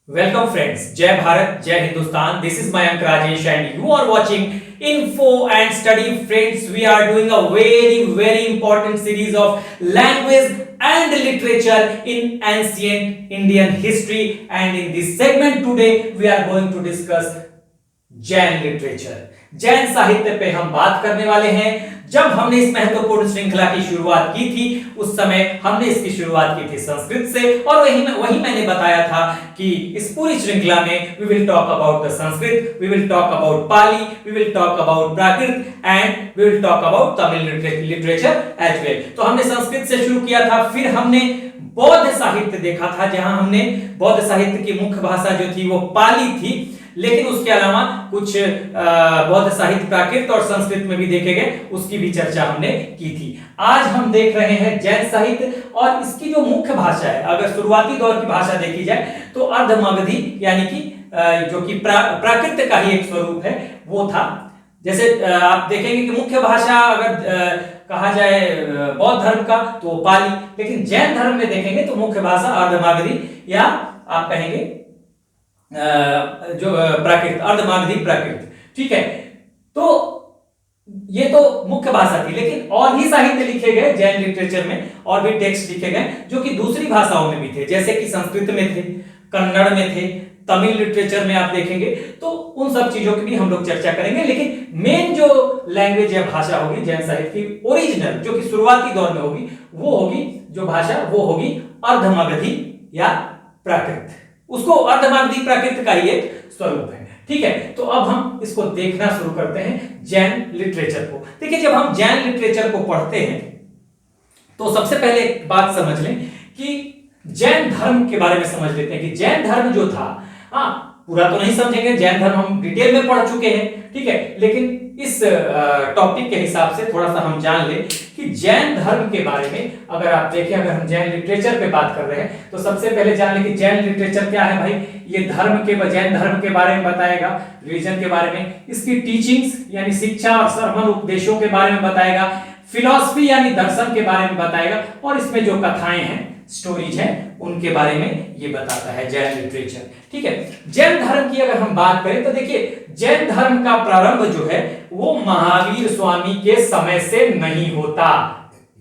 Welcome friends, Jai Bharat, Jai Hindustan. This is Mayank Rajesh and you are watching Info and Study. Friends, we are doing a very important series of language and literature in ancient Indian history, and in this segment today we are going to discuss Jain literature, Jain साहित्य पे हम बात करने वाले हैं। जब हमने इस महत्वपूर्ण श्रृंखला की शुरुआत की थी उस समय हमने इसकी शुरुआत की थी संस्कृत से, और वही मैंने बताया था कि इस पूरी श्रृंखला में we will talk about the Sanskrit, we will talk about Pali, we will talk about Prakrit and we will talk about Tamil literature as well. तो हमने संस्कृत से शुरू किया था, फिर हमने बौद्ध साहित्य देखा था, जहां हमने बौद्ध साहित्य की मुख्य भाषा जो थी वो पाली थी, लेकिन उसके अलावा कुछ बौद्ध साहित्य प्राकृत और संस्कृत में भी देखे गए, उसकी भी चर्चा हमने की थी। आज हम देख रहे हैं जैन साहित्य, और इसकी जो मुख्य भाषा है, अगर शुरुआती दौर की भाषा देखी जाए तो अर्धमगधी यानी कि जो कि प्राकृत का ही एक स्वरूप है वो था। जैसे आप देखेंगे कि मुख्य भाषा अगर कहा जाए बौद्ध धर्म का तो पाली, लेकिन जैन धर्म में देखेंगे तो मुख्य भाषा अर्धमागधी या आप कहेंगे जो प्राकृत, अर्धमागधी प्राकृत। ठीक है, तो ये तो मुख्य भाषा थी, लेकिन और भी साहित्य लिखे गए जैन लिटरेचर में, और भी टेक्स्ट लिखे गए जो कि दूसरी भाषाओं में भी थे, जैसे कि संस्कृत में थे, कन्नड़ में थे, तमिल लिटरेचर में आप देखेंगे। तो उन सब चीजों की भी हम लोग चर्चा करेंगे, लेकिन मेन जो लैंग्वेज या भाषा होगी जैन साहित्य की ओरिजिनल, जो कि शुरुआती दौर में होगी, वो होगी जो भाषा वो होगी अर्धमगधी या प्राकृत। उसको अर्धमागधी प्राकृत का ही एक स्वरूप है। ठीक है, तो अब हम इसको देखना शुरू करते हैं जैन लिटरेचर को। देखिए, जब हम जैन लिटरेचर को पढ़ते हैं तो सबसे पहले एक बात समझ लें कि जैन धर्म के बारे में समझ लेते हैं कि जैन धर्म जो था, पूरा तो नहीं समझेंगे, जैन धर्म हम डिटेल में पढ़ चुके हैं, ठीक है, लेकिन इस टॉपिक के हिसाब से थोड़ा सा हम जान लें कि जैन धर्म के बारे में अगर आप देखें, अगर हम जैन लिटरेचर पे बात कर रहे हैं तो सबसे पहले जान लें कि जैन लिटरेचर क्या है। भाई, ये जैन धर्म के बारे में बताएगा, रिलीजन के बारे में, इसकी टीचिंग्स यानी शिक्षा और सरमन उपदेशों के बारे में बताएगा, फिलॉसफी यानी दर्शन के बारे में बताएगा, और इसमें जो कथाएं हैं, स्टोरीज हैं, उनके बारे में ये बताता है जैन लिटरेचर। ठीक है, जैन धर्म की अगर हम बात करें तो देखिए, जैन धर्म का प्रारंभ जो है वो महावीर स्वामी के समय से नहीं होता।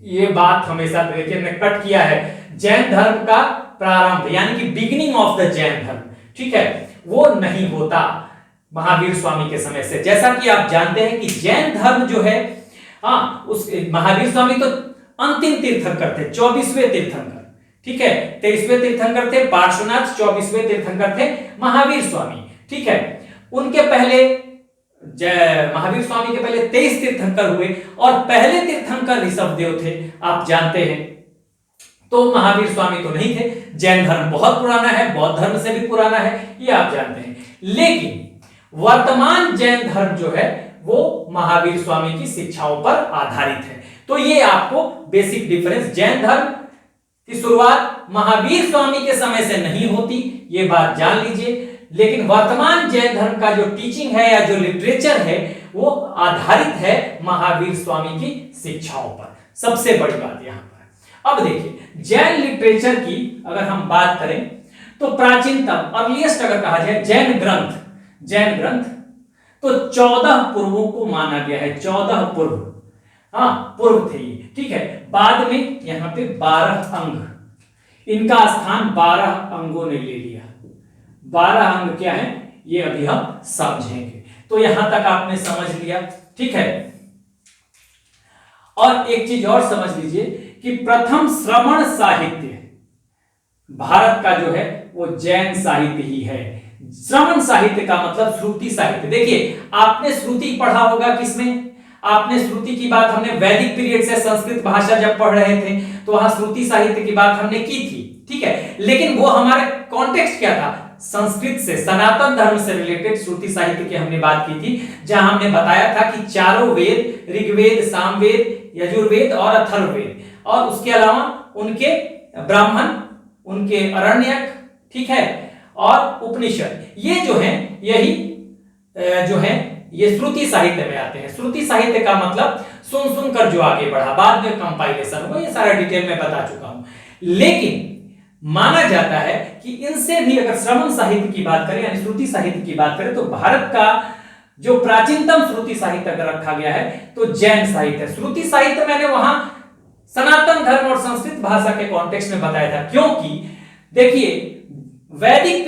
ये बात हमेशा देखिए मैंने कट किया है, जैन धर्म का प्रारंभ यानी कि बिगिनिंग ऑफ द जैन धर्म, ठीक है, वो नहीं होता महावीर स्वामी के समय से। जैसा कि आप जानते हैं कि जैन धर्म जो है, उस महावीर स्वामी तो अंतिम तीर्थंकर थे, 24वें तीर्थंकर, ठीक है, 23वें तीर्थंकर थे पार्श्वनाथ, 24वें तीर्थंकर थे महावीर स्वामी। ठीक है, उनके पहले महावीर स्वामी के पहले 23 तीर्थंकर हुए, और पहले तीर्थंकर ऋषभदेव थे, आप जानते हैं। तो महावीर स्वामी तो नहीं थे। जैन धर्म बहुत पुराना है, बौद्ध धर्म से भी पुराना है, ये आप जानते हैं, लेकिन वर्तमान जैन धर्म जो है वो महावीर स्वामी की शिक्षाओं पर आधारित है। तो ये आपको बेसिक डिफरेंस, जैन धर्म की शुरुआत महावीर स्वामी के समय से नहीं होती, ये बात जान लीजिए, लेकिन वर्तमान जैन धर्म का जो टीचिंग है या जो लिटरेचर है वो आधारित है महावीर स्वामी की शिक्षाओं पर। सबसे बड़ी बात यहां पर। अब देखिए, जैन लिटरेचर की अगर हम बात करें तो प्राचीनतम अर्लीस्ट अगर कहा जाए जैन ग्रंथ तो 14 पूर्वों को माना गया है, 14 पूर्व, पूर्व थे ये। ठीक है, बाद में यहां पे 12 अंग, इनका स्थान 12 अंगों ने ले लिया। 12 अंग क्या है ये अभी हम समझेंगे। तो यहां तक आपने समझ लिया, ठीक है। और एक चीज और समझ लीजिए कि प्रथम श्रवण साहित्य भारत का जो है वो जैन साहित्य ही है। श्रवण साहित्य का मतलब श्रुति साहित्य। देखिए, आपने श्रुति पढ़ा होगा किसमें, आपने श्रुति की बात हमने वैदिक पीरियड से संस्कृत भाषा जब पढ़ रहे थे तो वहां श्रुति साहित्य की बात हमने की थी, ठीक है, लेकिन वो हमारा कॉन्टेक्स्ट क्या था, संस्कृत से, सनातन धर्म से रिलेटेड श्रुति साहित्य की हमने बात की थी, जहां हमने बताया था कि चारों वेद, ऋग्वेद, सामवेद, यजुर्वेद और अथर्ववेद, और उसके अलावा उनके ब्राह्मण, उनके अरण्यक, ठीक है, और उपनिषद, ये जो है यही जो है ये श्रुति साहित्य में आते हैं। श्रुति साहित्य का मतलब सुन सुनकर जो आगे बढ़ा, बाद में कंपाइलेशन हुआ, ये सारा डिटेल में बता चुका हूं। लेकिन माना जाता है कि इनसे भी अगर श्रवण साहित्य की बात करें यानी श्रुति साहित्य की बात करें तो भारत का जो प्राचीनतम श्रुति साहित्य अगर रखा गया है तो जैन साहित्य है। श्रुति साहित्य मैंने वहां सनातन धर्म और संस्कृत भाषा के कॉन्टेक्स्ट में बताया था, क्योंकि देखिए वैदिक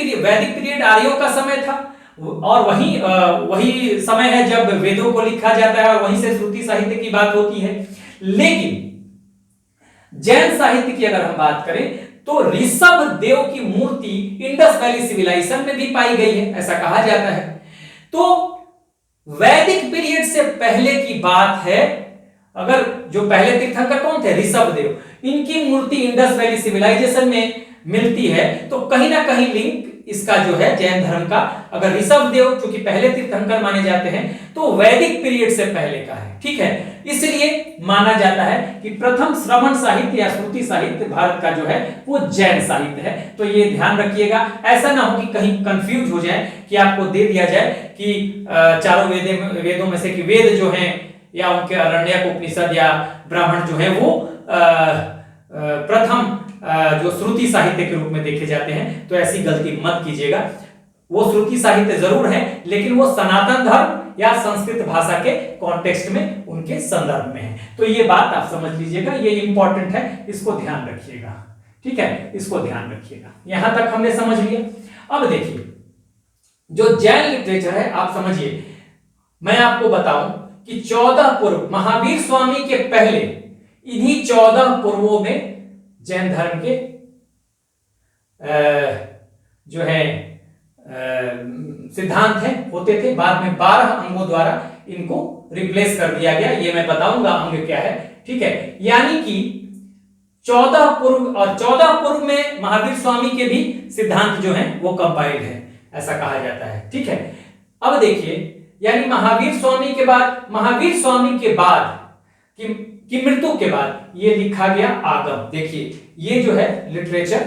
पीरियड आर्यों का समय था और वही समय है जब वेदों को लिखा जाता है और वहीं से श्रुति साहित्य की बात होती है। लेकिन जैन साहित्य की अगर हम बात करें तो ऋषभ देव की मूर्ति इंडस वैली सिविलाइजेशन में भी पाई गई है, ऐसा कहा जाता है। तो वैदिक पीरियड से पहले की बात है, अगर जो पहले तीर्थंकर कौन थे, ऋषभ देव, इनकी मूर्ति इंडस वैली सिविलाइजेशन में मिलती है तो कहीं ना कहीं लिंक इसका जो है जैन धर्म का, अगर ऋषभ देव चूंकि पहले तीर्थंकर माने जाते हैं तो वैदिक पीरियड से पहले का है, ठीक है। इसलिए माना जाता है कि प्रथम श्रवण साहित्य या श्रुति साहित्य भारत का जो है वो जैन साहित्य है। तो ये ध्यान रखिएगा, ऐसा ना हो कि कहीं कंफ्यूज हो जाए कि आपको दे दिया जाए कि चारों वेदों में से कि वेद जो हैं या उनके आरण्यक उपनिषद या ब्राह्मण जो है वो प्रथम जो श्रुति साहित्य के रूप में देखे जाते हैं, तो ऐसी गलती मत कीजिएगा। वो श्रुति साहित्य जरूर है लेकिन वो सनातन धर्म या संस्कृत भाषा के कॉन्टेक्स्ट में उनके संदर्भ में है। तो ये बात आप समझ लीजिएगा, ये इंपॉर्टेंट है, इसको ध्यान रखिएगा, ठीक है, इसको ध्यान रखिएगा। यहां तक हमने समझ लिया। अब देखिए जो जैन लिटरेचर है आप समझिए, मैं आपको बताऊं कि 14 पूर्व महावीर स्वामी के पहले इन्हीं 14 पूर्वों में जैन धर्म के जो है सिद्धांत है होते थे। बाद में 12 अंगों द्वारा इनको रिप्लेस कर दिया गया, ये मैं बताऊंगा अंग क्या है, ठीक है। यानी कि 14 पूर्व और 14 पूर्व में महावीर स्वामी के भी सिद्धांत जो हैं वो कंपाइल्ड है, ऐसा कहा जाता है, ठीक है। अब देखिए यानी महावीर स्वामी के बाद की मृत्यु के बाद ये लिखा गया आगम। देखिए ये जो है लिटरेचर,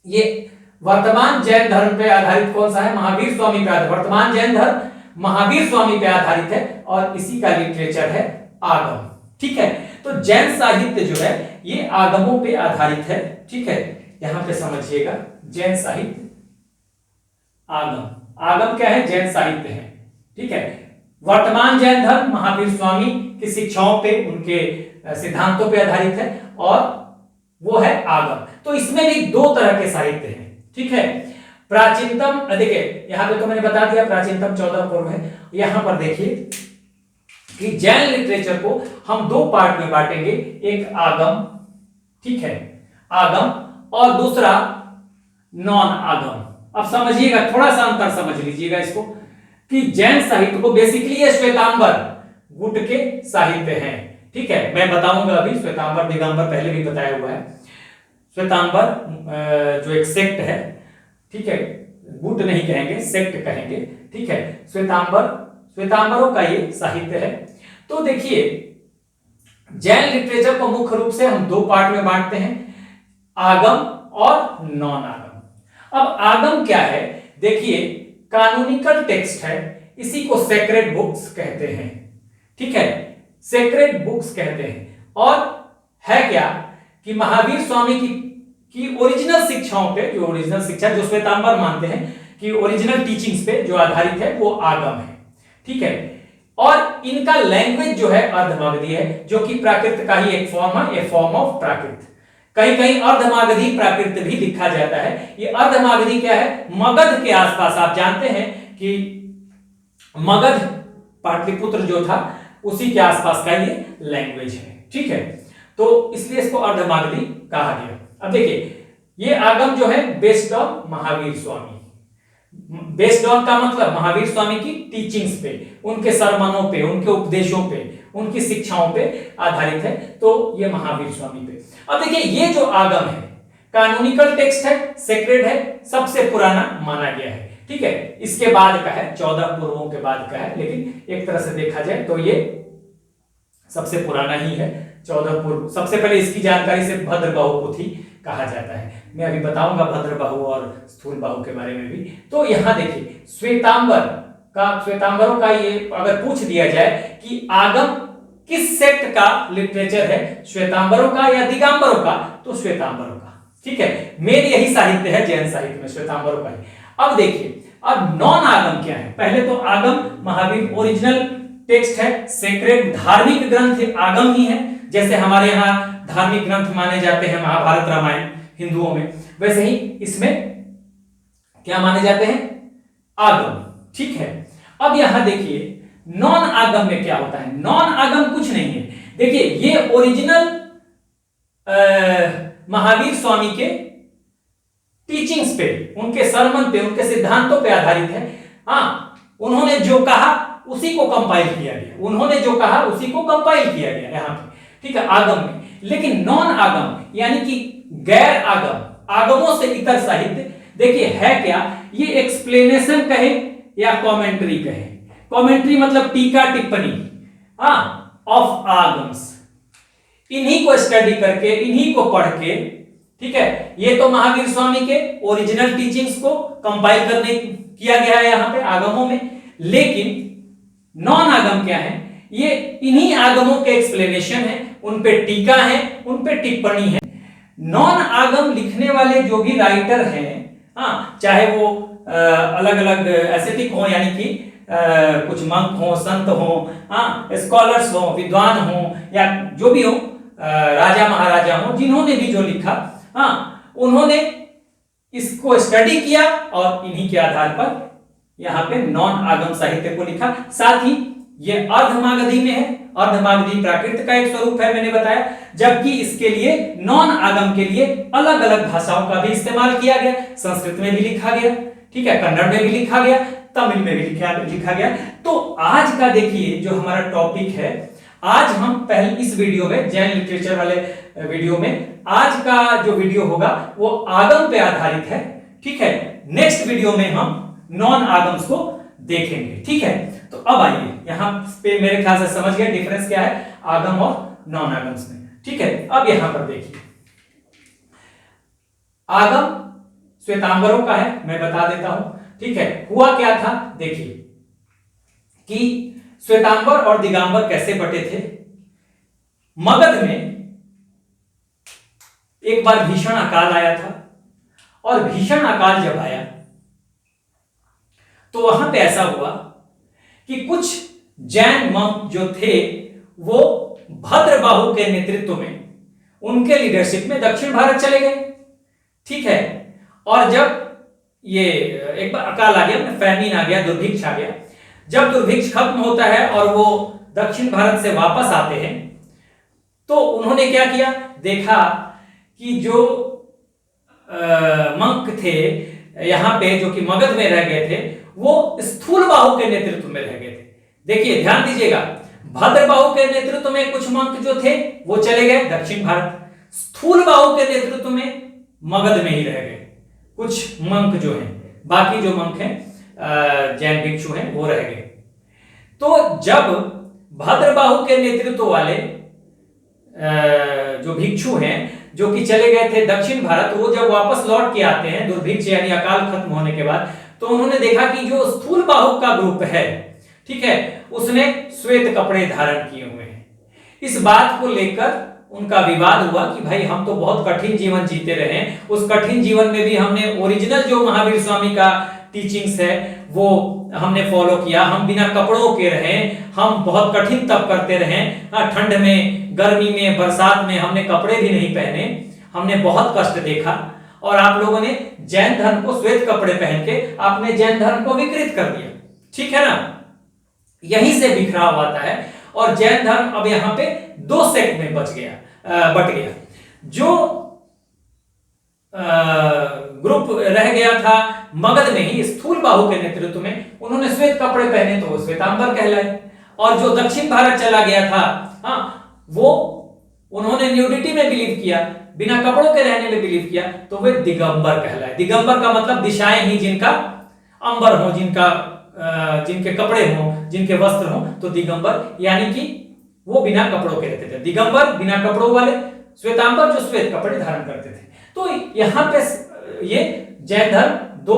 ये वर्तमान जैन धर्म पे आधारित कौन सा है, महावीर स्वामी पे आधारित, वर्तमान जैन धर्म महावीर स्वामी पे आधारित है और इसी का लिटरेचर है आगम, ठीक है। तो जैन साहित्य जो है ये आगमों पे आधारित है, ठीक है। यहां पे समझिएगा जैन साहित्य आगम क्या है, जैन साहित्य है, ठीक है। वर्तमान जैन धर्म महावीर स्वामी की शिक्षाओं पे, उनके सिद्धांतों पे आधारित है और वो है आगम। तो इसमें भी 2 तरह के साहित्य हैं, ठीक है। प्राचीनतम, देखिए यहां पे तो मैंने बता दिया प्राचीनतम 14 पूर्व है। यहां पर देखिए कि जैन लिटरेचर को हम 2 पार्ट में बांटेंगे, एक आगम, ठीक है, आगम, और दूसरा नॉन आगम। अब समझिएगा, थोड़ा सा अंतर समझ लीजिएगा इसको कि जैन साहित्य को बेसिकली ये श्वेतांबर गुट के साहित्य हैं, ठीक है। मैं बताऊंगा अभी, श्वेतांबर दिगंबर पहले भी बताया हुआ है। श्वेतांबर जो एक सेक्ट है, ठीक है, गुट नहीं कहेंगे, सेक्ट कहेंगे, ठीक है। श्वेतांबरों का ये साहित्य है। तो देखिए जैन लिटरेचर को मुख्य रूप से हम 2 पार्ट में बांटते हैं, आगम और नॉन आगम। अब आगम क्या है, देखिए कानूनिकल टेक्स्ट है, इसी को सेक्रेड बुक्स कहते हैं, ठीक है, सेक्रेड बुक्स कहते हैं। और है क्या कि महावीर स्वामी की ओरिजिनल शिक्षाओं पे, जो ओरिजिनल शिक्षा जो श्वेतांबर मानते हैं कि ओरिजिनल टीचिंग्स पे जो आधारित है वो आगम है, ठीक है। और इनका लैंग्वेज जो है अर्धमागधी है, जो कि प्राकृत का ही एक फॉर्म है, ए फॉर्म ऑफ प्राकृत। कहीं कहीं अर्धमागधी प्राकृत भी लिखा जाता है। ये अर्धमागधी क्या है, मगध के आसपास, आप जानते हैं कि मगध पाटलिपुत्र जो था उसी के आसपास का ये लैंग्वेज है, ठीक है। तो इसलिए इसको अर्धमागधी कहा गया। अब देखिए ये आगम जो है based on Mahavir Swami, based on का मतलब महावीर स्वामी की टीचिंग्स पे, उनके सरमनों पे, उनके उपदेशों पे, उनकी शिक्षाओं पे आधारित है। तो ये महावीर स्वामी पे। अब देखिए ये जो आगम है कानूनिकल टेक्स्ट है, सेक्रेड है, सबसे पुराना माना गया है, ठीक है। इसके बाद का है, 14 पूर्वों के बाद का है, लेकिन एक तरह से देखा जाए तो ये सबसे पुराना ही है। 14 पूर्व, सबसे पहले इसकी जानकारी से भद्रबाहु पोथी कहा जाता है। मैं अभी बताऊंगा भद्रबाहु और स्थूलबाहु के बारे में भी। तो यहां देखिए श्वेतांबरों का ये अगर पूछ दिया जाए कि आगम किस सेक्ट का लिटरेचर है, श्वेतांबरों का या दिगंबरों का, तो श्वेतांबरों का, ठीक है, मेन यही साहित्य है जैन साहित्य में, श्वेतांबर का ही। अब देखिए, अब नॉन आगम क्या है। पहले तो आगम महावीर ओरिजिनल टेक्स्ट है, सेक्रेड धार्मिक ग्रंथ आगम ही है। जैसे हमारे यहाँ धार्मिक ग्रंथ माने जाते हैं महाभारत रामायण हिंदुओं में, वैसे ही इसमें क्या माने जाते हैं, आगम। ठीक है, अब यहां देखिए नॉन आगम में क्या होता है। नॉन आगम कुछ नहीं है, देखिए ये ओरिजिनल महावीर स्वामी के टीचिंग्स पे, उनके सरमन पे, उनके सिद्धांतों पे आधारित है। हाँ, उन्होंने जो कहा उसी को कंपाइल किया गया, उन्होंने जो कहा उसी को कंपाइल किया गया यहाँ पे, ठीक है, आगम में। लेकिन नॉन आगम यानी कि गैर आगम, आगमों से इतर साहित्य, देखिए है क्या, ये एक्सप्लेनेशन कहे या कमेंट्री कहे। कमेंट्री मतलब टीका टिप्पणी, हाँ, ऑफ आगम्स, इन्हीं को स्टडी करके, इन्हीं को पढ़ के, ठीक है, ये तो महावीर स्वामी के ओरिजिनल टीचिंग्स को कंपाइल करने किया गया है यहाँ पे आगमों में। लेकिन नॉन आगम क्या है, ये इन्हीं आगमों के एक्सप्लेनेशन है, उन पे टीका है, उन पे टिप्पणी है। नॉन आगम लिखने वाले जो भी राइटर हैं, हाँ, चाहे वो अलग अलग एस्थेटिक हो, यानी कि कुछ मंक हो, संत हो, हाँ, स्कॉलर्स हो, विद्वान हो, या जो भी हो, राजा महाराजा हो, जिन्होंने भी जो लिखा, हाँ, उन्होंने इसको स्टडी किया और इन्हीं के आधार पर यहाँ पे नॉन आगम साहित्य को लिखा। साथ ही ये अर्धमागधी में है, अर्धमागधी प्राकृत का एक स्वरूप है, मैंने बताया, जबकि इसके लिए नॉन आगम के लिए अलग अलग भाषाओं का भी इस्तेमाल किया गया। संस्कृत में भी लिखा गया, ठीक है, कन्नड़ में भी लिखा गया, तमिल में भी लिखा गया। तो आज का देखिए जो हमारा टॉपिक है, आज हम पहले इस वीडियो में, जैन लिटरेचर वाले वीडियो में, आज का जो वीडियो होगा वो आगम पे आधारित है, ठीक है। नेक्स्ट वीडियो में हम नॉन आगम्स को देखेंगे, ठीक है। तो अब आइए यहां पे, मेरे ख्याल से समझ गए डिफरेंस क्या है आगम और नॉन आगम्स में, ठीक है। अब यहां पर देखिए, आगम श्वेतांबरों का है, मैं बता देता हूं, ठीक है। हुआ क्या था, देखिए कि श्वेतांबर और दिगंबर कैसे बटे थे। मगध में एक बार भीषण अकाल आया था, और भीषण अकाल जब आया तो वहां पे ऐसा हुआ कि कुछ जैन मंक जो थे वो भद्रबाहु के नेतृत्व में, उनके लीडरशिप में दक्षिण भारत चले गए, ठीक है। और जब ये एक बार अकाल आ गया, फैमिन आ गया, दुर्भिक्ष आ गया, जब दुर्भिक्ष खत्म होता है और वो दक्षिण भारत से वापस आते हैं, तो उन्होंने क्या किया, देखा कि जो मंक थे यहां पे, जो कि मगध में रह गए थे, वो स्थूलबाहु के नेतृत्व में रह गए थे। देखिए ध्यान दीजिएगा, भद्रबाहु के नेतृत्व में कुछ मंक जो थे वो चले गए दक्षिण भारत, स्थूलबाहु के नेतृत्व में मगध में ही रह गए कुछ मंक जो हैं, बाकी जो मंक हैं जैन भिक्षु हैं वो रह गए। तो जब भद्रबाहु के नेतृत्व वाले जो भिक्षु हैं जो कि चले गए थे दक्षिण भारत, वो जब वापस लौट के आते हैं दुर्भिक्ष यानी अकाल खत्म होने के बाद, तो उन्होंने देखा कि जो स्थूलबाहु का ग्रुप है, ठीक है, उसने श्वेत कपड़े धारण किए हुए हैं। इस बात को लेकर उनका विवाद हुआ कि भाई हम तो बहुत कठिन जीवन जीते रहे, उस कठिन जीवन में भी हमने ओरिजिनल जो महावीर स्वामी का टीचिंग्स है वो हमने फॉलो किया, हम बिना कपड़ों के रहे, हम बहुत कठिन तप करते रहे, ठंड में, गर्मी में, बरसात में हमने कपड़े भी नहीं पहने, हमने बहुत कष्ट देखा, और आप लोगों ने जैन धर्म को, श्वेत कपड़े पहन के आपने जैन धर्म को विकृत कर दिया, ठीक है ना। यहीं से बिखराव आता है, और जैन धर्म अब यहां पे दो सेक्ट में बट गया। जो ग्रुप रह गया था मगध में ही स्थूलबाहु के नेतृत्व में, उन्होंने श्वेत कपड़े पहने तो वो श्वेतांबर कहलाए, और जो दक्षिण भारत चला गया था, हाँ, वो उन्होंने न्यूडिटी में बिलीव किया, बिना कपड़ों के रहने में बिलीव किया, तो वे दिगंबर कहलाए। दिगंबर का मतलब दिशाएं ही जिनका अंबर हो, जिनके कपड़े हो, जिनके वस्त्र हो, तो दिगंबर यानी कि वो बिना कपड़ों के रहते थे। दिगंबर बिना कपड़ों वाले, श्वेतांबर जो श्वेत कपड़े धारण करते थे। तो यहाँ पे ये जैन धर्म दो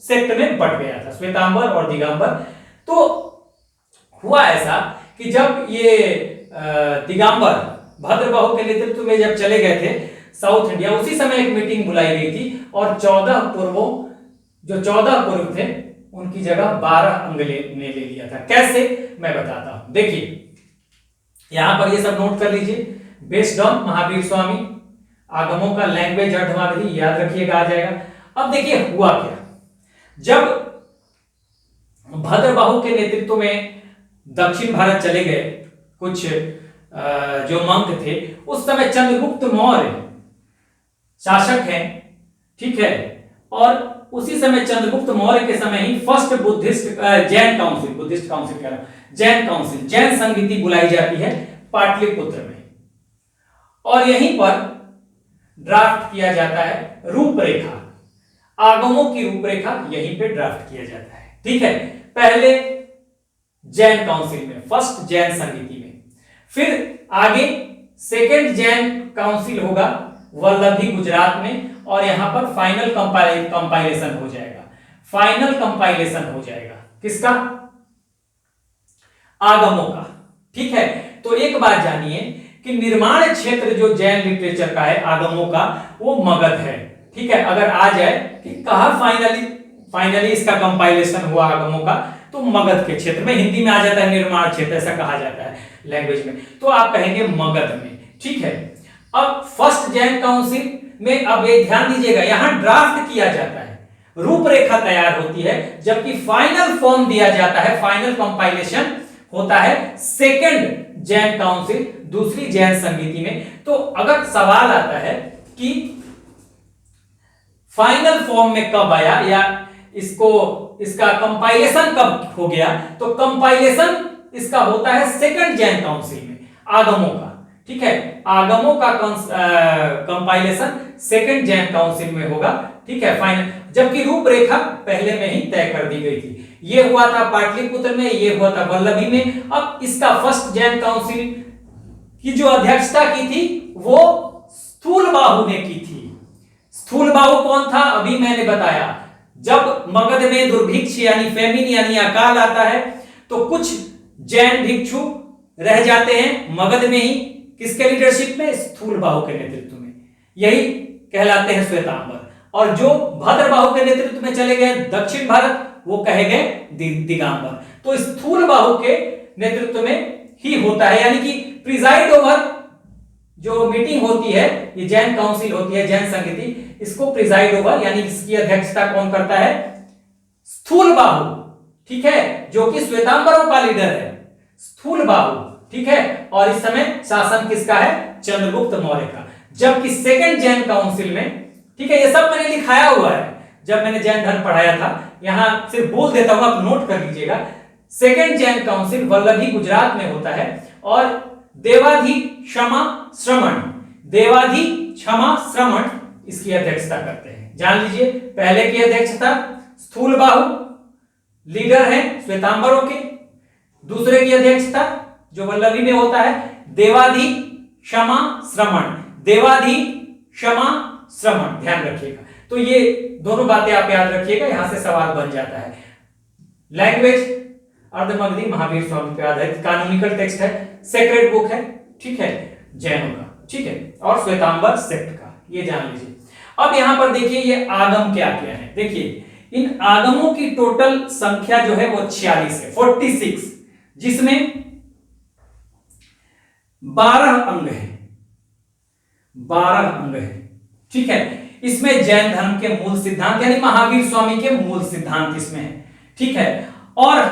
सेक्ट में बट गया था, श्वेतांबर और दिगंबर। तो हुआ ऐसा कि जब ये दिगंबर भद्रबाहु के नेतृत्व में जब चले गए थे, साउथ इंडिया, उसी समय एक मीटिंग बुलाई गई थी और 14 पूर्वों, जो 14 पूर्व थे उनकी जगह 12 अंग ने ले लिया था। कैसे, मैं बताता हूं। देखिए यहां पर ये सब नोट कर लीजिए। बेस्ड ऑन महावीर स्वामी, आगमों का लैंग्वेज अर्धमागधी, याद रखिएगा, आ जाएगा। अब देखिए हुआ क्या, जब भद्रबाहु के नेतृत्व में दक्षिण भारत चले गए कुछ जो मंक थे, उस समय चंद्रगुप्त मौर्य शासक हैं, ठीक है, और उसी समय चंद्रगुप्त मौर्य के समय ही first Buddhist Jain council, Buddhist council कह रहा हूं, जैन काउंसिल, जैन संगीति बुलाई जाती है पाटलिपुत्र में, और यहीं पर ड्राफ्ट किया जाता है रूपरेखा, आगमों की रूपरेखा यहीं पे ड्राफ्ट किया जाता है, ठीक है। पहले जैन काउंसिल में, फर्स्ट जैन संगीति में, फिर आगे सेकंड जैन काउंसिल होगा वल्लभी गुजरात में, और यहां पर फाइनल कंपाइलेशन हो जाएगा, फाइनल कंपाइलेशन हो जाएगा किसका, आगमों का, ठीक है। तो एक बात जानिए कि निर्माण क्षेत्र जो जैन लिटरेचर का है आगमों का, वो मगध है, ठीक है। अगर आ जाए कि कहा फाइनली इसका कंपाइलेशन हुआ आगमों का, तो मगध के क्षेत्र में, हिंदी में आ जाता है निर्माण क्षेत्र, ऐसा कहा जाता है लैंग्वेज में, तो आप कहेंगे मगध में, ठीक है। अब फर्स्ट जैन काउंसिल में, अब ये ध्यान दीजिएगा, यहां ड्राफ्ट किया जाता है, रूपरेखा तैयार होती है, जबकि फाइनल फॉर्म दिया जाता है, फाइनल कंपाइलेशन होता है सेकंड जैन काउंसिल, दूसरी जैन संगीति में। तो अगर सवाल आता है कि फाइनल फॉर्म में कब आया, या इसका कंपाइलेशन कब हो गया, तो कंपाइलेशन इसका होता है सेकंड जैन काउंसिल में, आगमों का, ठीक है। आगमों का कंपाइलेशन सेकंड जैन काउंसिल में होगा, ठीक है, फाइनल, जबकि रूपरेखा पहले में ही तय कर दी गई थी। ये हुआ था पाटलिपुत्र में, ये हुआ था वल्लभी में। अब इसका फर्स्ट जैन काउंसिल की जो अध्यक्षता की थी वो स्थूलबाहु ने की थी। स्थूलबाहु कौन था, अभी मैंने बताया, जब मगध में दुर्भिक्ष यानी फेमिन यानी अकाल आता है, तो कुछ जैन भिक्षु रह जाते हैं मगध में ही, किसके लीडरशिप में, स्थूलबाहु के नेतृत्व में, यही कहलाते हैं श्वेतांबर। और जो भद्रबाहु के नेतृत्व में चले गए दक्षिण भारत, वो कहे गए दिगंबर। तो स्थूलबाहु के नेतृत्व में ही होता है, यानी कि प्रिजाइड ओवर जो मीटिंग होती है, ये जैन काउंसिल होती है, जैन संगीति, इसको प्रिजाइड ओवर यानी इसकी अध्यक्षता कौन करता है, स्थूलबाहु, ठीक है, जो कि श्वेतांबरों का लीडर है, स्थूलबाहु, ठीक है। और इस समय शासन किसका है, चंद्रगुप्त मौर्य का। जबकि सेकंड जैन काउंसिल में, ठीक है, ये सब मैंने लिखाया हुआ है जब मैंने जैन धर्म पढ़ाया था, यहां सिर्फ बोल देता हूं, आप नोट कर लीजिएगा। सेकंड जैन काउंसिल वल्लभी गुजरात में होता है, और देवाधि क्षमा श्रमण, देवाधि क्षमा श्रमण इसकी अध्यक्षता करते हैं, जान लीजिए। पहले की अध्यक्षता स्थूलबाहु, लीडर है श्वेतांबरों के। दूसरे की अध्यक्षता जो वल्लभी में होता है, देवाधि क्षमा श्रमण, देवाधि क्षमा श्रमण, ध्यान रखिएगा। तो ये दोनों बातें आप याद रखिएगा, यहां से सवाल बन जाता है। लैंग्वेज अर्धमगधी महावीर स्वामी पे आधारित कानूनिकल टेक्स्ट है, सेक्रेड बुक है, ठीक है, जैनों का, ठीक है, और श्वेतांबर सेक्ट का, ये जान लीजिए। अब यहां पर देखिए ये आगम क्या क्या है। देखिए इन आगमों की टोटल संख्या जो है वो 46 है, 46, जिसमें 12 अंग है, 12 अंग है, ठीक है। इसमें जैन धर्म के मूल सिद्धांत यानी महावीर स्वामी के मूल सिद्धांत इसमें है, ठीक है। और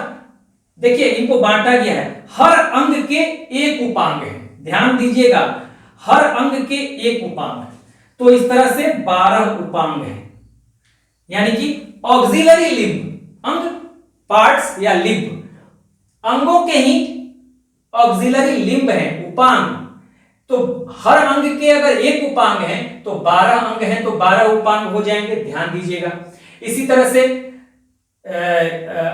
देखिए इनको बांटा गया है, हर अंग के एक उपांग है, ध्यान दीजिएगा, हर अंग के एक उपांग है। तो इस तरह से 12 उपांग है, यानी कि ऑक्सिलरी लिम्ब, अंग पार्ट्स या लिम्ब, अंगों के ही ऑक्सिलरी लिम्ब है, उपांग। तो हर अंग के अगर एक उपांग है तो 12 अंग हैं, तो 12 उपांग हो जाएंगे, ध्यान दीजिएगा। इसी तरह से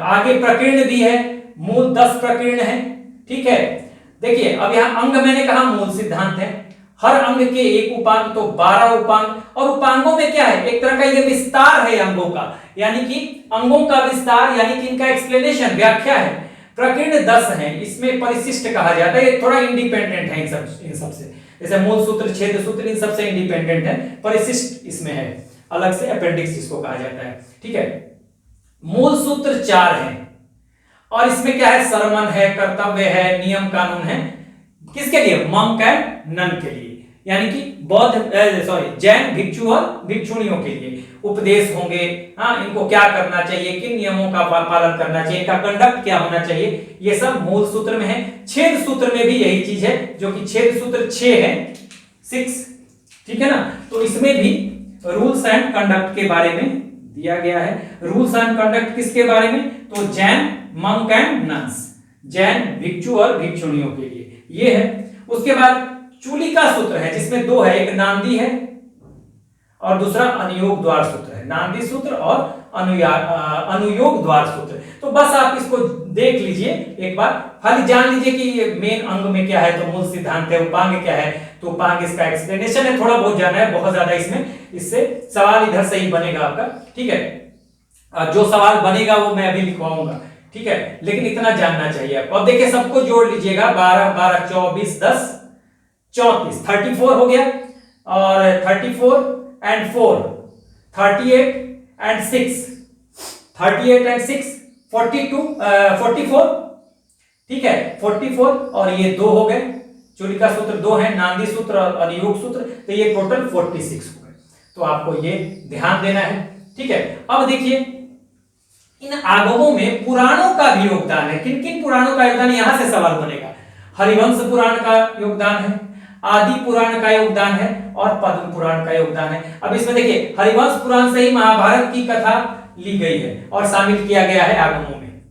आगे प्रकीर्ण भी है, मूल 10 प्रकीर्ण है, ठीक है। देखिए अब यहां अंग मैंने कहा मूल सिद्धांत है, हर अंग के एक उपांग, तो 12 उपांग। और उपांगों में क्या है, एक तरह का ये विस्तार है अंगों का, यानी कि अंगों का विस्तार, यानी कि इनका एक्सप्लेनेशन, व्याख्या है। प्रकीर्ण 10 है, इसमें परिशिष्ट कहा जाता है, ये थोड़ा इंडिपेंडेंट है इन सब से, जैसे मूल सूत्र, छेद सूत्र इन सबसे इंडिपेंडेंट है, परिशिष्ट इसमें है अलग से, अपेंडिक्स जिसको कहा जाता है। ठीक है, मूल सूत्र 4 है और इसमें क्या है, सरमन है, कर्तव्य है, नियम कानून है। किसके लिए? मंक एंड नन के लिए, यानी कि बौद्ध जैन भिक्षु और भिक्षुणियों के लिए उपदेश होंगे। हाँ, इनको क्या करना चाहिए, किन नियमों का पालन करना चाहिए, इनका कंडक्ट क्या होना चाहिए, ये सब मूल सूत्र में है। छेद सूत्र में भी यही चीज है, जो कि छेद सूत्र 6 है, 6। ठीक है ना, तो इसमें भी रूल्स एंड कंडक्ट के बारे में दिया गया है। रूल्स एंड कंडक्ट किसके बारे में? तो Jain, monk and nuns, Jain भिक्षु और भिक्षुणियों के लिए ये है। उसके बाद चूलिका सूत्र है, जिसमें 2 है, एक नांदी है और दूसरा अनुयोग द्वार सूत्र है। नांदी सूत्र और अनुयोग द्वार सूत्र। तो बस आप इसको देख लीजिए एक बार, खाली जान लीजिए कि मेन अंग में क्या है, तो मूल सिद्धांत है, उपांग क्या है, तो उपांग इसका एक्सप्लेनेशन है, थोड़ा बहुत जाना है, बहुत ज्यादा इसमें, इससे सवाल इधर से ही बनेगा आपका। ठीक है, जो सवाल बनेगा वो मैं अभी लिखवाऊंगा। ठीक है, लेकिन इतना जानना चाहिए आपको। अब देखिए, सबको जोड़ लीजिएगा, 12 12 24 10 34, 34 हो गया, और 34 एंड 4 38 एंड 6 38 एंड 6 42 44। ठीक है, 44 और ये 2 हो गए, चूलिका सूत्र 2 है, नांदी सूत्र और अनुयोग सूत्र, तो ये टोटल 46 हो गए। तो आपको ये ध्यान देना है। ठीक है, अब देखिए, इन आगमों में पुराणों का भी योगदान है। किन किन पुराणों का योगदान, यहां से सवाल बनेगा। हरिवंश पुराण का योगदान है, आदि पुराण का योगदान है और पद्म पुराण का योगदान है। अब इसमें देखिए, हरिवंश पुराण से ही महाभारत की कथा ली गई है और शामिल किया गया है आगमों में।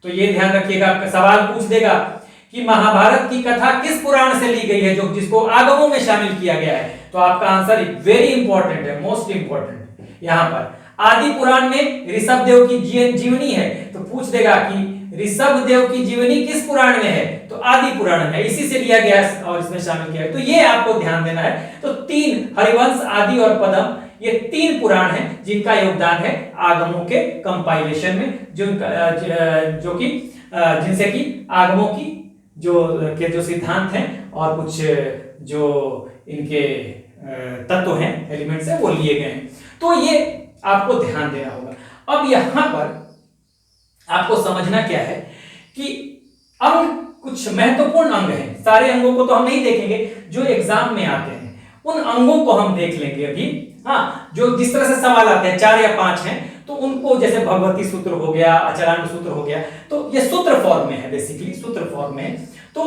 तो ये ध्यान रखिएगा, सवाल पूछ देगा कि महाभारत की कथा किस पुराण से ली गई है, जो जिसको आगमों में शामिल किया गया है। तो आपका आंसर वेरी इंपॉर्टेंट है, मोस्ट इंपॉर्टेंट। यहां पर आदि पुराण में ऋषभ देव की जीवनी है, तो पूछ देगा कि ऋषभ देव की जीवनी किस पुराण में है, तो आदि पुराण में, इसी से लिया गया और इसमें शामिल किया है। तो ये आपको ध्यान देना है। तो 3, हरिवंश, आदि और पद्म, ये 3 पुराण हैं जिनका योगदान है आगमों के कंपाइलेशन में, जो कि जिनसे कि आगमों की जो सिद्धांत हैं और कुछ जो इनके तत्व हैं, एलिमेंट्स हैं, वो लिए गए हैं। तो ये आपको ध्यान देना होगा। अब यहां पर आपको समझना क्या है कि अंग, कुछ महत्वपूर्ण अंग हैं। सारे अंगों को तो हम नहीं देखेंगे, जो एग्जाम में आते हैं उन अंगों को हम देख लेंगे अभी। हाँ, जो जिस तरह से सवाल आते हैं 4 या 5 हैं, तो उनको, जैसे भगवती सूत्र हो गया, आचरण सूत्र हो गया, तो ये सूत्र फॉर्म में है, बेसिकली सूत्र फॉर्म में है। तो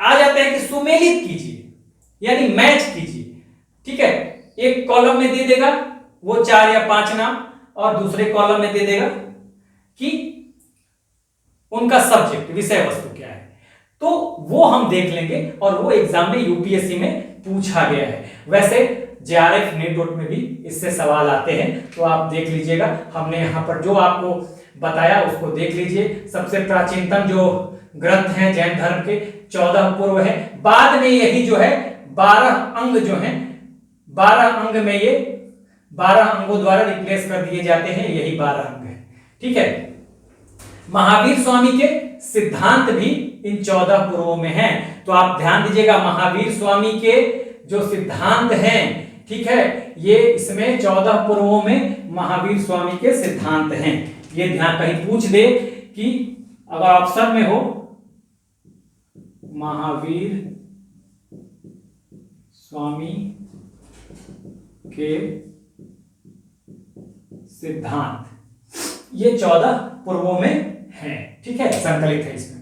आ जाता है कि सुमेलित कीजिए, यानी मैच कीजिए। ठीक है, एक कॉलम में दे देगा वो 4 या 5 नाम, और दूसरे कॉलम में दे देगा कि उनका सब्जेक्ट, विषय वस्तु क्या है। तो वो हम देख लेंगे, और वो एग्जाम में यूपीएससी में पूछा गया है। वैसे जेआरएफ नेट में भी इससे सवाल आते हैं, तो आप देख लीजिएगा। हमने यहाँ पर जो आपको बताया उसको देख लीजिए। सबसे प्राचीनतम जो ग्रंथ हैं जैन धर्म के 14 पूर्व है, बाद में यही जो है 12 अंग जो हैं, 12 अंग में ये 12 अंगों द्वारा रिप्लेस कर दिए जाते हैं, यही 12 अंग है। ठीक है, महावीर स्वामी के सिद्धांत भी इन 14 पूर्वों में हैं। तो आप ध्यान दीजिएगा, महावीर स्वामी के जो सिद्धांत हैं, ठीक है, ये इसमें 14 पूर्वों में महावीर स्वामी के सिद्धांत हैं। ये ध्यान, कहीं पूछ दे कि अगर ऑप्शन में हो महावीर स्वामी के सिद्धांत, ये 14 पूर्वों में है। ठीक है, संकलित है इसमें।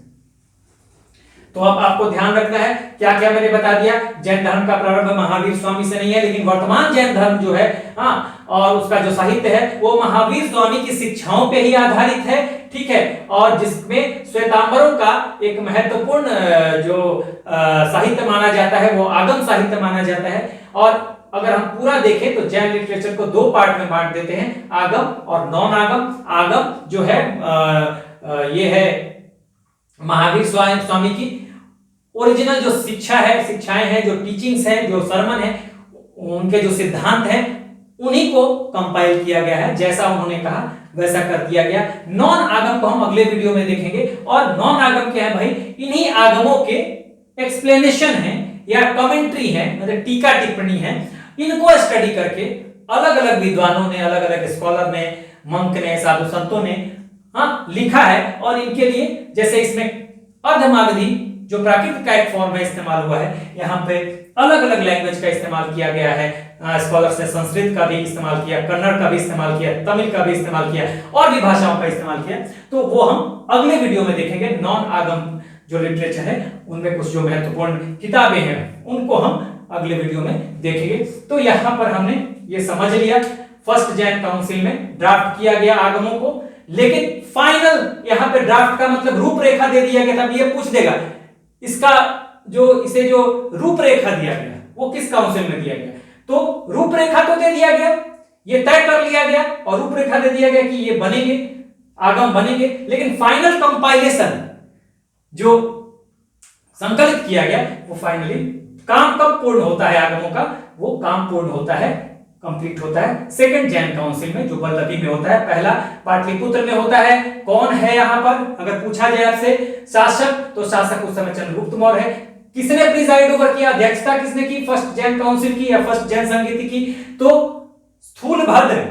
तो अब आपको ध्यान रखना है, क्या क्या मैंने बता दिया। जैन धर्म का प्रारंभ महावीर स्वामी से नहीं है, लेकिन वर्तमान जैन धर्म जो है, हाँ, और उसका जो साहित्य है वो महावीर स्वामी की शिक्षाओं पे ही आधारित है। ठीक है, और जिसमें श्वेतांबरों का एक महत्वपूर्ण जो साहित्य माना जाता है वो आगम साहित्य माना जाता है। और अगर हम पूरा देखें तो जैन लिटरेचर को 2 पार्ट में बांट देते हैं, आगम और नॉन आगम। आगम जो है ये है महावीर स्वामी की ओरिजिनल जो शिक्षा है, शिक्षाएं हैं, जो टीचिंग्स हैं, जो सरमन है, उनके जो सिद्धांत हैं, उन्हीं को कंपाइल किया गया है। जैसा उन्होंने कहा वैसा कर दिया गया। नॉन आगम को हम अगले वीडियो में देखेंगे। और नॉन आगम क्या है भाई, इन्हीं आगमों के एक्सप्लेनेशन है, या कमेंट्री है, मतलब टीका टिप्पणी है, इनको स्टडी करके अलग अलग विद्वानों ने, अलग अलग स्कॉलर ने, मंक ने, साधु संतों ने लिखा है। और इनके लिए जैसे इसमें अर्धमागधी जो प्राकृत का एक फॉर्म है इस्तेमाल हुआ है, यहाँ पे अलग अलग लैंग्वेज का इस्तेमाल किया गया है। स्कॉलर्स ने संस्कृत का भी इस्तेमाल किया, कन्नड़ का भी इस्तेमाल किया, तमिल का भी इस्तेमाल किया, और भी भाषाओं का इस्तेमाल किया। तो वो हम अगले वीडियो में देखेंगे। नॉन आगम जो लिटरेचर है उनमें कुछ जो महत्वपूर्ण किताबें हैं उनको हम अगले वीडियो में देखेंगे। तो यहाँ पर हमने ये समझ लिया, फर्स्ट जैन काउंसिल में ड्राफ्ट किया गया आगमों को, लेकिन फाइनल यहाँ पे ड्राफ्ट का मतलब रूपरेखा दे दिया गया था। ये पूछ देगा इसका इसे जो रूपरेखा दिया गया वो किस काउंसिल में दिया गया, तो रूपरेखा तो दे दिया गया, ये तय कर लिया गया और रूपरेखा दे दिया गया कि ये बनेंगे, आगम बनेंगे, लेकिन फाइनल कंपाइलेशन जो संकलित किया गया वो फाइनली काम कब पूर्ण होता है आगमों का, वो काम पूर्ण होता है, कंप्लीट होता है सेकंड जैन काउंसिल में, जो वल्लभी में होता है। पहला पाटलिपुत्र में होता है। कौन है यहाँ पर अगर पूछा जाए आपसे शासक, तो शासक उस समय चंद्रगुप्त मौर्य है। किसने प्रिजाइड ओवर किया, अध्यक्षता किसने की फर्स्ट जैन काउंसिल की या फर्स्ट जैन संगीति की, तो स्थूलभद्र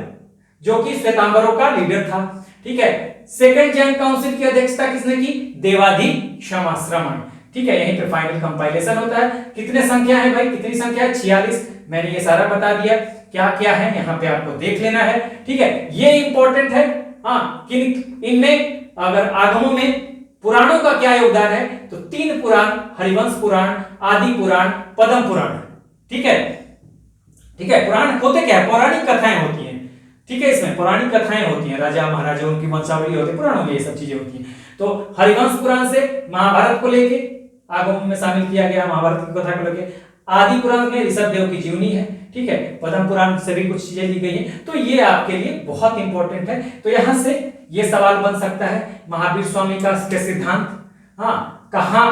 जो कि श्वेतांबरों का लीडर था। ठीक है, सेकंड जैन काउंसिल की अध्यक्षता किसने की, देवाधि क्षमाश्रमण। ठीक है, यहीं पे फाइनल कंपाइलेशन होता है। कितने संख्या है भाई, कितनी संख्या है, 46। मैंने ये सारा बता दिया, क्या क्या है यहाँ पे आपको देख लेना है। ठीक है, ये इंपॉर्टेंट है कि इनमें अगर आगमों में पुराणों का क्या योगदान है, तो 3 पुराण, हरिवंश पुराण, आदि पुराण, पद्म पुराण। ठीक है, ठीक है, पुराण होते क्या है, पौराणिक कथाएं होती हैं। ठीक है, इसमें पौराणिक कथाएं होती हैं, राजा महाराजा उनकी वंशावली होती है, पुराणों में ये सब चीजें होती हैं। तो हरिवंश पुराण से महाभारत को लेके आगमों में शामिल किया गया, महाभारत की कथा को लेके। आदि पुराण में ऋषभ देव की जीवनी है। ठीक है, पद्म पुराण से भी कुछ चीजें ली गई हैं, तो ये आपके लिए बहुत इंपॉर्टेंट है। तो यहां से ये सवाल बन सकता है, महावीर स्वामी का सिद्धांत कहां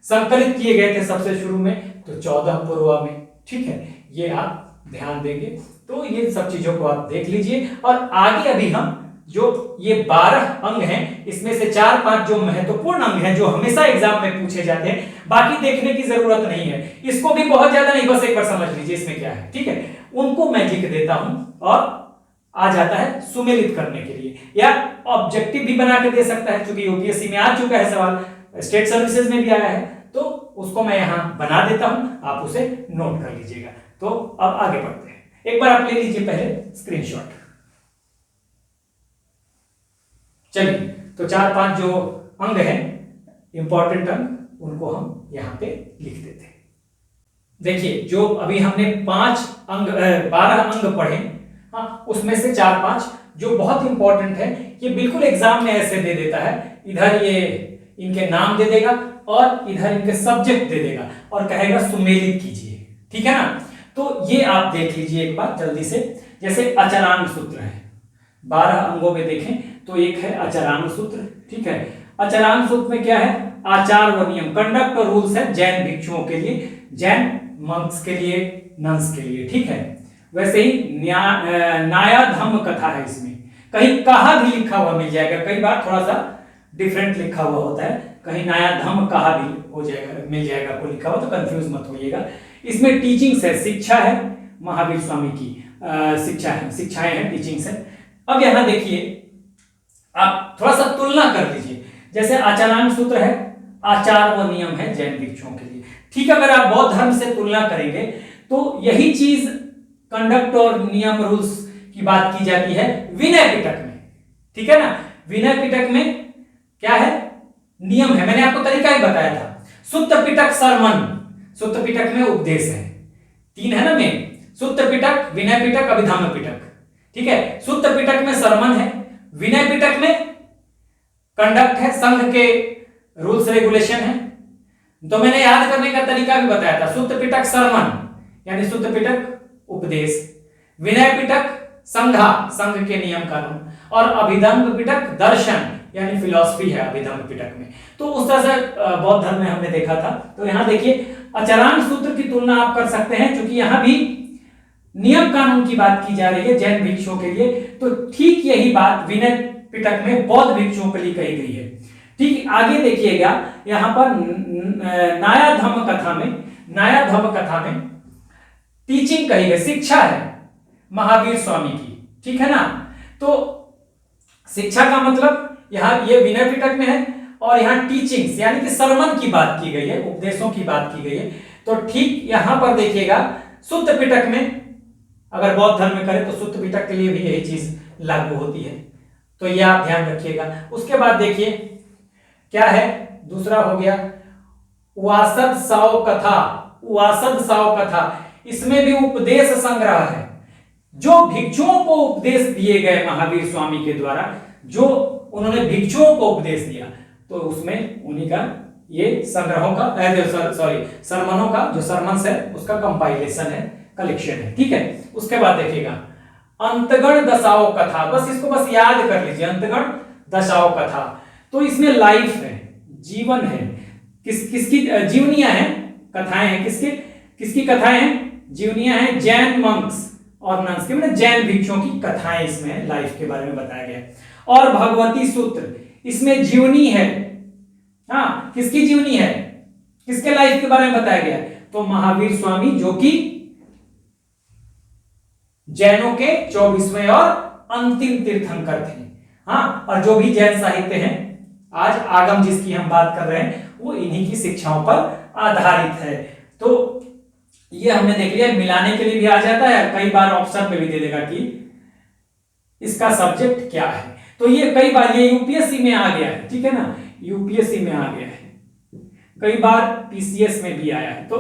संकलित किए गए थे सबसे शुरू में, तो 14 पूर्व में। ठीक है, ये आप ध्यान देंगे। तो ये सब चीजों को आप देख लीजिए। और आगे अभी हम जो ये 12 अंग हैं, इसमें से 4-5 जो महत्वपूर्ण अंग हैं, जो हमेशा एग्जाम में पूछे जाते हैं, बाकी देखने की जरूरत नहीं है, इसको भी बहुत ज्यादा नहीं, बस एक बार समझ लीजिए इसमें क्या है। ठीक है, उनको मैं लिख देता हूं और आ जाता है सुमेलित करने के लिए, या ऑब्जेक्टिव भी बना के दे सकता है, क्योंकि यूपीएससी में आ चुका है सवाल, स्टेट सर्विसेज में भी आया है, तो उसको मैं यहां बना देता हूं, आप उसे नोट कर लीजिएगा। तो अब आगे बढ़ते हैं, एक बार आप ले लीजिए पहले स्क्रीनशॉट। चलिए, तो 4-5 जो अंग हैं, इंपॉर्टेंट अंग, उनको हम यहां पे लिख देते हैं। देखिए, जो अभी हमने 12 अंग पढ़े, उसमें से 4-5 जो बहुत इंपॉर्टेंट है, ये बिल्कुल एग्जाम में ऐसे दे देता है, इधर ये इनके नाम दे देगा और इधर इनके सब्जेक्ट दे देगा और कहेगा सुमेलित कीजिए। ठीक है ना, तो ये आप देख लीजिए एक बार जल्दी से। जैसे अचरांग सूत्र है, 12 अंगों में देखें तो एक है अचरांग सूत्र। ठीक है, अचरांग सूत्र में क्या है, आचार व नियम, कंडक्ट और रूल्स है जैन भिक्षुओं के लिए, जैन मंक्स के लिए, नन्स के लिए। ठीक है, वैसे ही नाया धम्म कथा है, इसमें कहीं कहा भी लिखा हुआ मिल जाएगा, कई बार थोड़ा सा डिफरेंट लिखा हुआ होता है, कहीं नाया धम्म कहा भी हो जाएगा, मिल जाएगा आपको लिखा हुआ, तो कंफ्यूज मत होइएगा। इसमें टीचिंग्स है, शिक्षा है, महावीर स्वामी की शिक्षाएं हैं, टीचिंग्स है। अब यहां देखिए, आप थोड़ा सा तुलना कर लीजिए। जैसे आचारांग सूत्र है, आचार व नियम है जैन भिक्षुओं के लिए। ठीक है, अगर आप बौद्ध धर्म से तुलना करेंगे तो यही चीज कंडक्ट और नियम रूल्स की बात की जाती है विनय पिटक में। ठीक है ना, विनय पिटक में क्या है, नियम है, मैंने आपको तरीका ही बताया था। सुत्त पिटक सरमन, सुत्त पिटक में उपदेश है, 3 है ना में, सुत्त पिटक, विनय पिटक, अभिधम्म पिटक। ठीक है, सुत्त पिटक में सरमन है, विनय पिटक में कंडक्ट है, संघ के रूल्स रेगुलेशन है। तो मैंने याद करने का तरीका भी बताया था, सुत्त पिटक सरमन यानी सुत्त पिटक उपदेश, विनय पिटक संघा, संघ के नियम कानून, और अभिधम्म पिटक दर्शन यानी फिलॉसफी है अभिधम्म पिटक में। तो उस तरह से बौद्ध धर्म में हमने देखा था। तो यहां देखिए, अचरांग सूत्र की तुलना आप कर सकते हैं, क्योंकि यहां भी नियम कानून की बात की जा रही है जैन भिक्षुओं के लिए, तो ठीक यही बात विनय पिटक में बौद्ध भिक्षुओं के लिए कही गई है। ठीक, आगे देखिएगा, यहां पर नाया धम्म कथा में नया धम्म कथा में टीचिंग कही गई, शिक्षा है महावीर स्वामी की, ठीक है ना। तो शिक्षा का मतलब यहां ये विनय पिटक में है, और यहां टीचिंग्स यानी कि सरमन की बात की गई है, उपदेशों की बात की गई है। तो ठीक यहां पर देखिएगा सुत्त पिटक में, अगर बौद्ध धर्म में करें तो सुत्त पिटक के लिए भी यही चीज लागू होती है, तो यह आप ध्यान रखिएगा। उसके बाद देखिए क्या है, दूसरा हो गया उवासद साव कथा। उवासद साव कथा, इसमें भी उपदेश संग्रह है, जो भिक्षुओं को उपदेश दिए गए महावीर स्वामी के द्वारा, जो उन्होंने भिक्षुओं को उपदेश दिया, तो उसमें उन्हीं का ये संग्रहों का सरमनों का जो सरमन्स है उसका कंपाइलेशन है, कलेक्शन है, ठीक है। उसके बाद देखिएगा अंतगण दशाओं कथा, बस इसको बस याद कर लीजिए, अंतगण दशाओं कथा। तो इसमें लाइफ है, जीवन है, किसकी जीवनियां हैं, कथाएं हैं, किसकी कथाएं हैं, जीवनियां हैं जैन मंक्स और नंस के, मतलब जैन भिक्षुओं की कथाएं इसमें लाइफ के बारे में बताया गया है। और भगवती सूत्र, इसमें जीवनी है, हाँ किसकी जीवनी है, किसके लाइफ के बारे में बताया गया है, तो महावीर स्वामी जो कि जैनों के 24वें और अंतिम तीर्थंकर थे। हाँ, और जो भी जैन साहित्य हैं आज आगम जिसकी हम बात कर रहे हैं वो इन्हीं की शिक्षाओं पर आधारित है। तो ये हमने देख लिया, मिलाने के लिए भी आ जाता है, कई बार ऑप्शन में भी दे देगा कि इसका सब्जेक्ट क्या है। तो ये कई बार ये यूपीएससी में आ गया है, ठीक है ना, यूपीएससी में आ गया है, कई बार पीसीएस में भी आया है। तो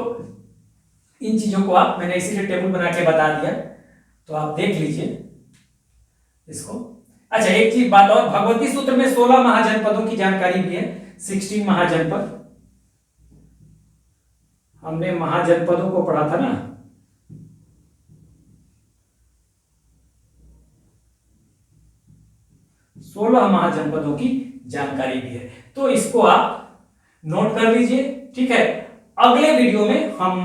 इन चीजों को आप, मैंने इसीलिए टेबल बना के बता दिया, तो आप देख लीजिए इसको। अच्छा एक चीज बात और, भगवती सूत्र में 16 महाजनपदों की जानकारी भी है, 16 महाजनपद। हमने महाजनपदों को पढ़ा था ना, सोलह महाजनपदों की जानकारी भी है, तो इसको आप नोट कर लीजिए, ठीक है। अगले वीडियो में हम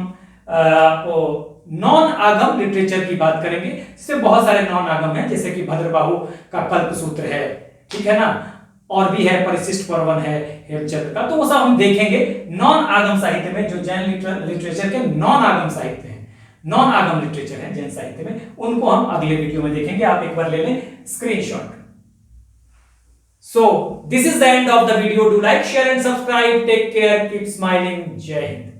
आपको नॉन आगम लिटरेचर की बात करेंगे, जिससे बहुत सारे नॉन आगम हैं, जैसे कि भद्रबाहु का कल्प सूत्र है, ठीक है ना, और भी है, परिशिष्ट पर्वन है हेमचंद्र का, तो वो सब हम देखेंगे नॉन आगम साहित्य में, जो जैन लिटरेचर के नॉन आगम साहित्य हैं, नॉन आगम लिटरेचर है जैन साहित्य में, उनको हम अगले वीडियो में देखेंगे। आप एक बार ले लें screenshot. So this is the end of the video. Do like, share and subscribe. Take care. Keep smiling. Jai Hind.